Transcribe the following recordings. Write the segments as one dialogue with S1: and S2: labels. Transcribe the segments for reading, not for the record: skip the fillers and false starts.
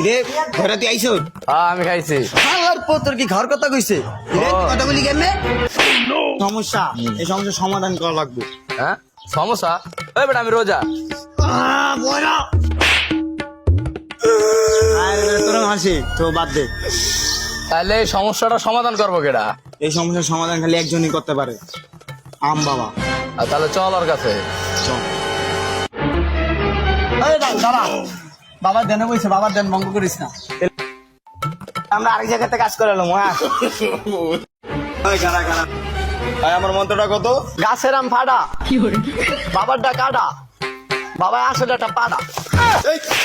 S1: রে ঘরে তুই আইছো?
S2: হ্যাঁ আমি খাইছি।
S1: আর তোর কি ঘর কথা কইছে? রে
S2: ও।
S1: কথা বলি কেমনে? সমস্যা, এই সমস্যার সমাধান করা লাগবে।
S2: হ্যাঁ সমস্যা? ওই বেটা আমি রোজা।
S1: বয়রা আরে তোর হাসি তো বাদ দে।
S2: তাহলে এই সমস্যাটা সমাধান করবো কেডা?
S1: এই সমস্যার সমাধান খালি একজনই করতে পারে, আম বাবা।
S2: আর তাহলে চল ওর কাছে।
S1: চল। এই দাঁড়া, বাবার দেনে বইছে, বাবার দেন ভঙ্গ করিস না। আমরা আরেক জায়গাতে কাজ করে এলাম। হ্যাঁ আমার মন্ত্রটা কত?
S3: গাছের আম ফাড়া, বাবারটা কাটা, বাবা আসলে একটা পাড়া।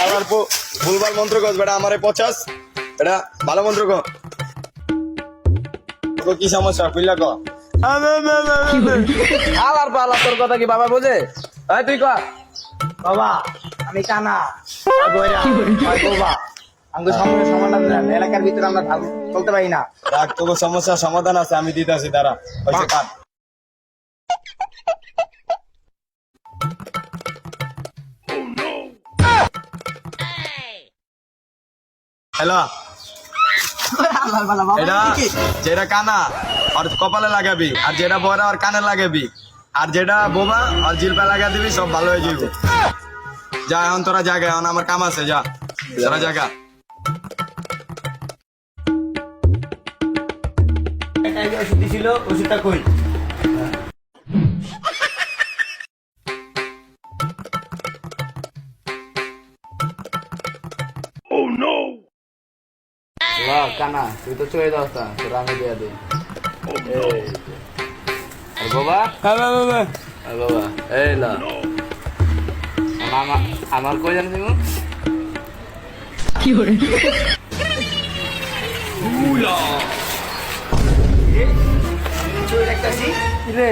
S1: আবার ভুলবার মন্ত্র কস বেটা, আমারে 50 এটা ভালো মন্ত্র কর। তোর কি সমস্যা কইলা ক?
S2: আলার পালা তোর কথা কি বাবা বোঝে? এই তুই কর।
S1: বাবা আমি কানা বাবা, আমাকে সমস্যার সমাধান দেন। এলাকার ভিতরে আমরা ভালো চলতে পারি না। রাখ, তোর সমস্যার সমাধান আছে, আমি দিতেছি। দাঁড়া পয়সা কাট। হ্যালো, এটা যেটা কানা আর কপালে লাগাবি, আর যেটা বড় আর কানে লাগাবি, আর যেটা বোবা আর জিলপা লাগা দিবি, সব ভালো হয়ে যাবে। যা এখন তোরা জায়গা, এখন আমার কাম আছে, যা তোরা জায়গা। ওষুধ দিছিল, ওষুধটা কই?
S2: বাহ কানা তুই তো চলে যাস না, তোর আমি দিয়ে দে। এই বাবা,
S1: হ্যাঁ বাবা,
S2: এই বাবা এই না আমার কই জানিস তুমি?
S3: রে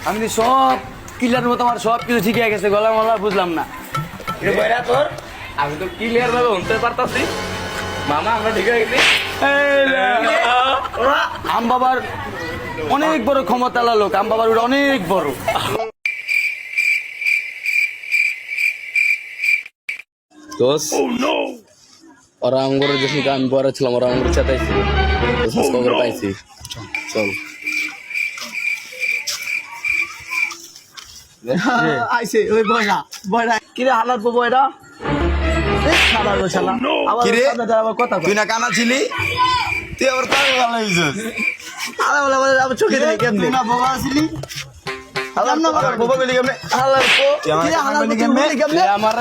S3: আমি তো সব কিলার মতো আমার সব কিছু ঠিক হয়ে গেছে, গলা মলা বুঝলাম না।
S1: এটা বইরা তোর।
S2: আমি তো ক্লিয়ার ভাবে শুনতে পারতাছি। মামা আমরা ঠিক হয়ে গেছি।
S3: আম বাবার অনেক বড় ক্ষমতালা লোক, আম বাবার ওটা অনেক বড়।
S2: দোষ ওরা আঙ্গুরের যখন আমি বড় ছিলাম, ওরা আঙ্গুর চাটাইছি, খবর পাইছি। চল
S3: আইছে ওই বয়রা বয়রা কিরে হালার পো বয়রা শালা রে শালা আবার
S1: কিরে?
S3: আবার কথা
S1: তুই না কানা ছিলি, তুই আবার কানে ভালো হইছিস।
S3: আবার চোখে দেখে কেমনে
S1: তুই না বোবা ছিলি,
S3: হালার না
S1: বোবা বলি কেমনে?
S3: হালার পো
S1: তুই আমার
S3: কিরে
S1: কানা
S3: হালার
S1: বলি
S3: পো
S1: কেমনে?
S3: কেমনে
S2: আমার